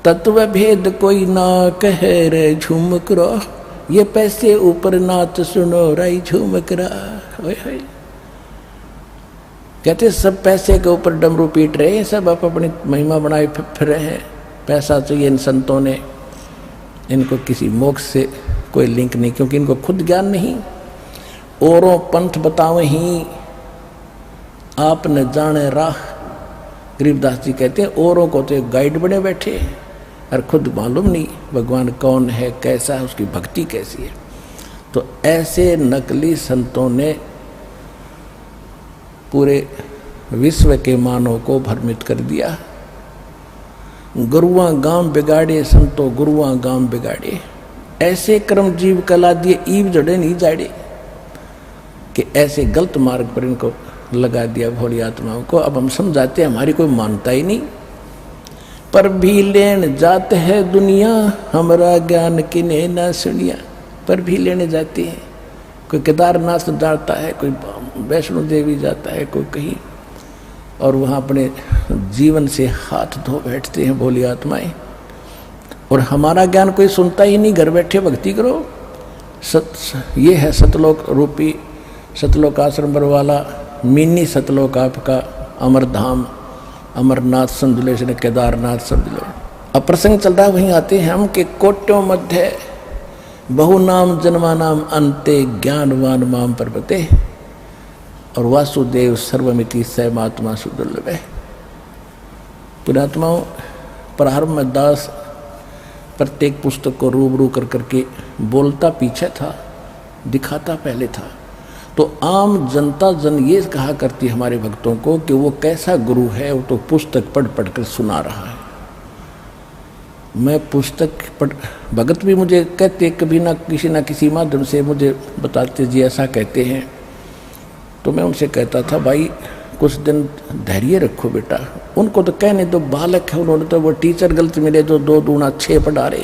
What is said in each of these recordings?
तत्व भेद कोई ना कह रे झुमक रो, ये पैसे ऊपर नाच सुनो राई झुमक रहा। कहते सब पैसे के ऊपर डमरू पीट रहे हैं, सब आप अपनी महिमा बनाए फिर रहे हैं। पैसा चाहिए इन संतों ने, इनको किसी मोक्ष से कोई लिंक नहीं, क्योंकि इनको खुद ज्ञान नहीं। औरों पंथ बतावे ही आप न जाने राह। गरीबदास जी कहते हैं औरों को तो गाइड बने बैठे और खुद मालूम नहीं भगवान कौन है, कैसा है, उसकी भक्ति कैसी है। तो ऐसे नकली संतों ने पूरे विश्व के मानव को भ्रमित कर दिया। गुरुआ गांव बिगाड़े संतो गुरुआ गांव बिगाड़े, ऐसे कर्म जीव कला दिए ईव जड़े नहीं जाड़े, कि ऐसे गलत मार्ग पर इनको लगा दिया भोली आत्माओं को। अब हम समझाते हमारी कोई मानता ही नहीं। पर भी लेन जाते है दुनिया, हमारा ज्ञान किने ना सुनिया। पर भी लेने जाते हैं, कोई केदारनाथ जाता है, कोई वैष्णो देवी जाता है, कोई कहीं, और वहाँ अपने जीवन से हाथ धो बैठते हैं भोली आत्माएं। और हमारा ज्ञान कोई सुनता ही नहीं, घर बैठे भक्ति करो। ये है सतलोक रूपी, सतलोक आश्रम वाला मिनी सतलोक आपका अमरधाम, अमरनाथ समझ लो, इसने केदारनाथ समझ लो। अब प्रसंग चल रहा, वहीं आते हैं हम कि कोट्यों मध्य बहु नाम जन्मा नाम अंते ज्ञानवान माम पर्वते, और वासुदेव सर्वमिति सैमात्मा सुदुर्लभ। पुणात्माओं, प्रारंभ में दास प्रत्येक पुस्तक को रूबरू कर करके बोलता पीछे था, दिखाता पहले था। तो आम जनता जन ये कहा करती हमारे भक्तों को कि वो कैसा गुरु है, वो तो पुस्तक पढ़ पढ़ कर सुना रहा है। मैं पुस्तक पढ़, भगत भी मुझे कहते कभी ना किसी माध्यम से मुझे बताते जी ऐसा कहते हैं, तो मैं उनसे कहता था भाई कुछ दिन धैर्य रखो बेटा, उनको तो कहने दो, बालक है, उन्होंने तो वो टीचर गलत मिले जो 2 दूना 6 पढ़ा रहे।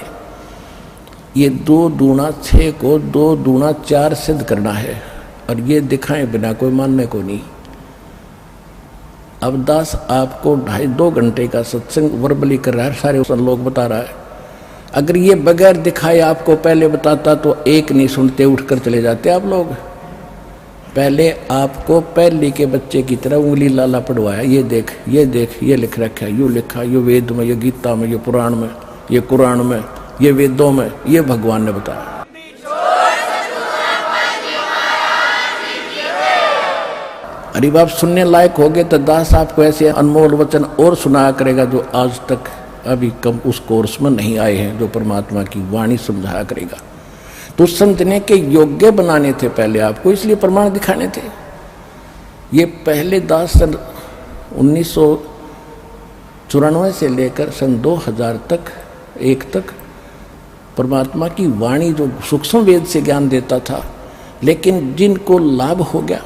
ये 2 दूना 6 को 2 दूना 4 सिद्ध करना है, और ये दिखाए बिना कोई मानने को नहीं। अब दास आपको 2.5-2 घंटे का सत्संग वर्बली कर रहा है, सारे लोग बता रहा है। अगर ये बगैर दिखाए आपको पहले बताता तो एक नहीं सुनते, उठकर चले जाते आप लोग। पहले आपको पहले के बच्चे की तरह उंगली लाला पढ़वाया, ये देख ये देख, ये लिख रखा है, यूँ लिखा, ये वेद में, ये गीता में, ये पुराण में, ये कुरान में, ये वेदों में, ये भगवान ने बताया। अरे बाप सुनने लायक हो गए तो दास आपको ऐसे अनमोल वचन और सुनाया करेगा जो आज तक अभी कम उस कोर्स में नहीं आए हैं, जो परमात्मा की वाणी समझाया करेगा। तो समझने के योग्य बनाने थे पहले आपको, इसलिए प्रमाण दिखाने थे। ये पहले दास सन 1994 से लेकर सन 2000 तक 1 तक परमात्मा की वाणी जो सूक्ष्म वेद से ज्ञान देता था, लेकिन जिनको लाभ हो गया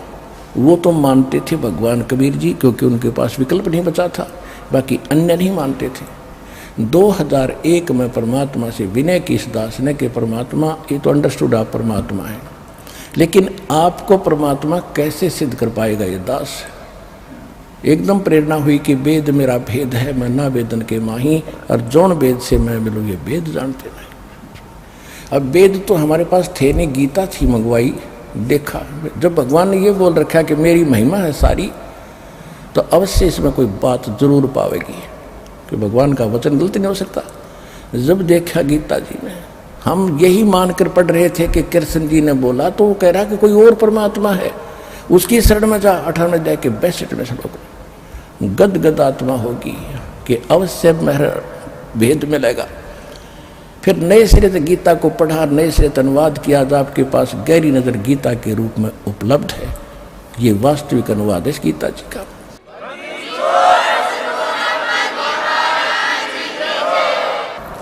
वो तो मानते थे भगवान कबीर जी, क्योंकि उनके पास विकल्प नहीं बचा था, बाकी अन्य नहीं मानते थे। 2001 में परमात्मा से विनय की इस दास ने कि परमात्मा, ये तो अंडरस्टूड आप परमात्मा है, लेकिन आपको परमात्मा कैसे सिद्ध कर पाएगा ये दास। एकदम प्रेरणा हुई कि वेद मेरा भेद है, मैं ना वेदन के माही, और जौन वेद से मैं मिलूँ ये वेद जानते नहीं। अब वेद तो हमारे पास थे नहीं, गीता थी मंगवाई, देखा। जब भगवान ने ये बोल रखा कि मेरी महिमा है सारी, तो अवश्य इसमें कोई बात जरूर पावेगी, कि भगवान का वचन गलत नहीं हो सकता। जब देखा गीता जी में, हम यही मानकर पढ़ रहे थे कि कृष्ण जी ने बोला, तो वो कह रहा कि कोई और परमात्मा है, उसकी शरण में जा। 18 अध्याय के 62वें श्लोक में गद गद आत्मा होगी कि अवश्य मेरा भेद मिलेगा। फिर नए सिरे से गीता को पढ़ा, नए सिरे से अनुवाद किया, आज आपके पास गहरी नजर गीता के रूप में उपलब्ध है। ये वास्तविक अनुवाद है इस गीता जी का।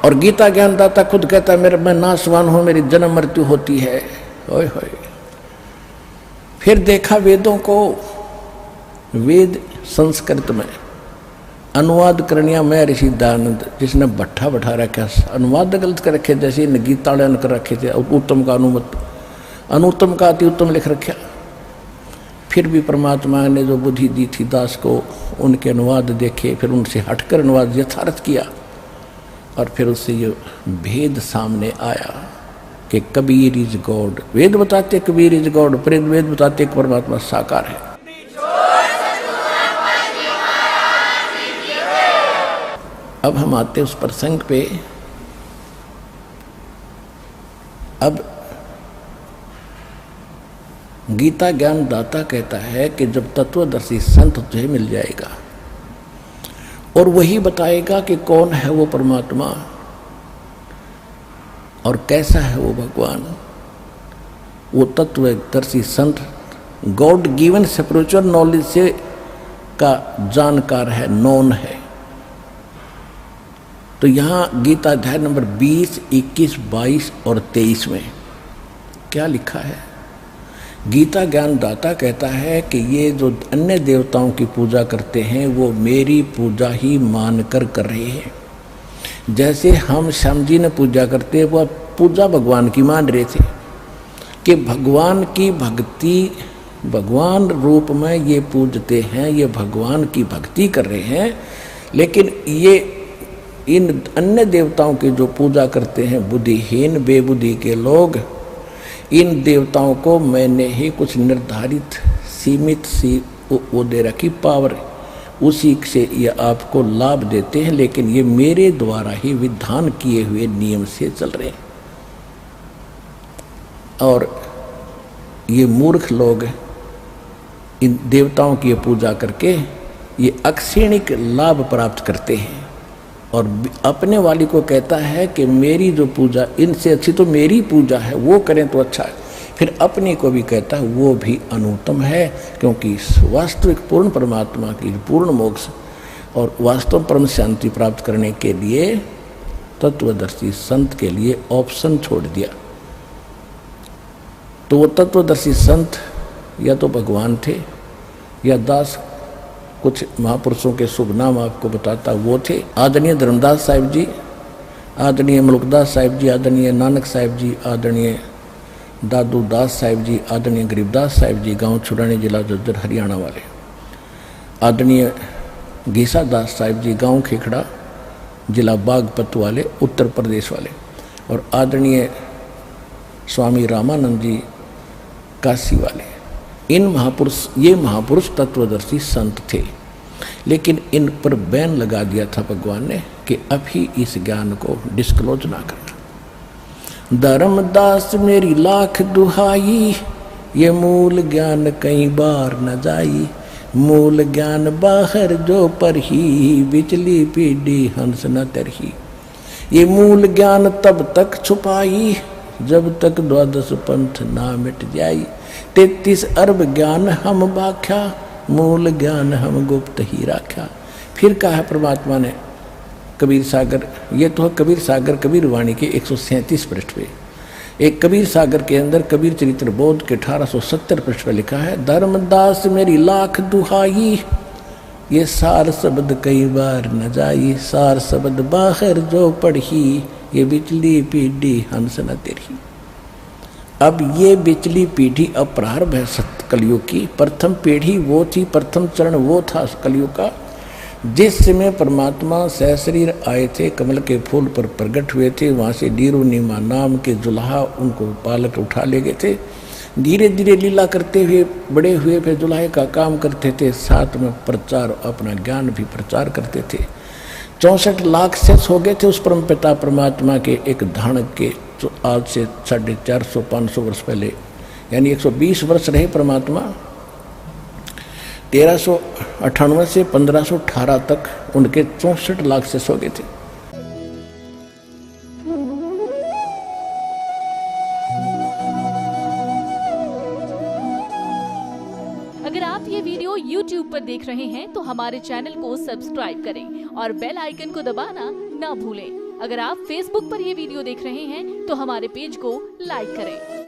और गीता ज्ञानदाता खुद कहता है मेरा मैं नाशवान हूं, मेरी जन्म मृत्यु होती है। ओए होए। फिर देखा वेदों को, वेद संस्कृत में अनुवाद करनिया मैं ऋषि दयानंद, जिसने भट्ठा बैठा रखा, अनुवाद गलत कर रखे, जैसे गीता ने कर रखे थे, उत्तम का अनुत्तम का अति उत्तम लिख रखा। फिर भी परमात्मा ने जो बुद्धि दी थी दास को, उनके अनुवाद देखे, फिर उनसे हटकर अनुवाद यथार्थ किया, और फिर उससे ये भेद सामने आया कि कबीर इज गॉड। वेद बताते कबीर इज गॉड, वेद बताते परमात्मा साकार है। अब हम आते उस प्रसंग पे। अब गीता ज्ञान दाता कहता है कि जब तत्वदर्शी संत तुझे मिल जाएगा और वही बताएगा कि कौन है वो परमात्मा और कैसा है वो भगवान, वो तत्वदर्शी संत गॉड गिवन स्पिरिचुअल नॉलेज से का जानकार है, नॉन है। तो यहाँ गीता अध्याय नंबर 20, 21, 22 और 23 में क्या लिखा है? गीता ज्ञान दाता कहता है कि ये जो अन्य देवताओं की पूजा करते हैं वो मेरी पूजा ही मानकर कर रहे हैं। जैसे हम श्याम जी ने पूजा करते, वह पूजा भगवान की मान रहे थे कि भगवान की भक्ति, भगवान रूप में ये पूजते हैं, ये भगवान की भक्ति कर रहे हैं। लेकिन ये इन अन्य देवताओं की जो पूजा करते हैं बुद्धिहीन बेबुद्धि के लोग, इन देवताओं को मैंने ही कुछ निर्धारित सीमित सी वो दे रखी पावर, उसी से ये आपको लाभ देते हैं, लेकिन ये मेरे द्वारा ही विधान किए हुए नियम से चल रहे हैं। और ये मूर्ख लोग इन देवताओं की पूजा करके ये अक्षणिक लाभ प्राप्त करते हैं और अपने वाली को कहता है कि मेरी जो पूजा इनसे अच्छी तो मेरी पूजा है, वो करें तो अच्छा है। फिर अपने को भी कहता है वो भी अनुत्तम है, क्योंकि वास्तविक पूर्ण परमात्मा की पूर्ण मोक्ष और वास्तव परम शांति प्राप्त करने के लिए तत्वदर्शी संत के लिए ऑप्शन छोड़ दिया। तो वो तत्वदर्शी संत या तो भगवान थे या दास, कुछ महापुरुषों के शुभ नाम आपको बताता वो थे। आदरणीय धर्मदास साहिब जी, आदरणीय मलुकदास साहिब जी, आदरणीय नानक साहिब जी, आदरणीय दादू दास साहिब जी, आदरणीय गरीबदास साहिब जी, गांव छुड़ानी, जिला झज्जर, हरियाणा वाले। आदरणीय घीसा दास साहिब जी, गांव खेखड़ा, जिला बागपत वाले, उत्तर प्रदेश वाले। और आदरणीय स्वामी रामानंद जी, काशी वाले। इन महापुरुष, ये महापुरुष तत्वदर्शी संत थे, लेकिन इन पर बैन लगा दिया था भगवान ने कि अभी इस ज्ञान को डिस्क्लोज ना करना। धर्मदास मेरी लाख दुहाई, ये मूल ज्ञान कई बार न जाई। मूल ज्ञान बाहर जो पर ही, बिचली पीढ़ी हंस न तरही। ये मूल ज्ञान तब तक छुपाई, जब तक द्वादश पंथ ना मिट जाई। 33 अरब ज्ञान हम बाख्या, मूल ज्ञान हम गुप्त ही राख्या। फिर कहा है परमात्मा ने कबीर सागर, ये तो कबीर सागर कबीर वाणी के 137 पृष्ठ पे। एक कबीर सागर के अंदर कबीर चरित्र बोध के 1870 पृष्ठ पे लिखा है, धर्मदास मेरी लाख दुहाई, ये सार शब्द कई बार न जाई। सार शब्द बाहर जो पढ़ी, ये बिचली पीढ़ी हंस न तेरी। अब ये बिचली पीढ़ी अब प्रारंभ है सत्य कलयुग की। प्रथम पीढ़ी वो थी, प्रथम चरण वो था कलयुग का, जिस समय परमात्मा सहशरीर आए थे, कमल के फूल पर प्रकट हुए थे। वहाँ से डीरूनीमा नाम के जुल्हा उनको पालक उठा ले गए थे। धीरे धीरे लीला करते हुए बड़े हुए, फिर जुल्हे का काम करते थे, साथ में प्रचार, अपना ज्ञान भी प्रचार करते थे। 64 लाख शेष हो गए थे उस परम पिता परमात्मा के एक धाणक के। तो आज से 450-500 वर्ष पहले, यानी 120 वर्ष रहे परमात्मा। 1398 से 1518 तक उनके 64 लाख शेष हो गए थे। अगर आप ये वीडियो YouTube पर देख रहे हैं तो हमारे चैनल को सब्सक्राइब करें और बेल आइकन को दबाना ना भूलें। अगर आप Facebook पर ये वीडियो देख रहे हैं तो हमारे पेज को लाइक करें।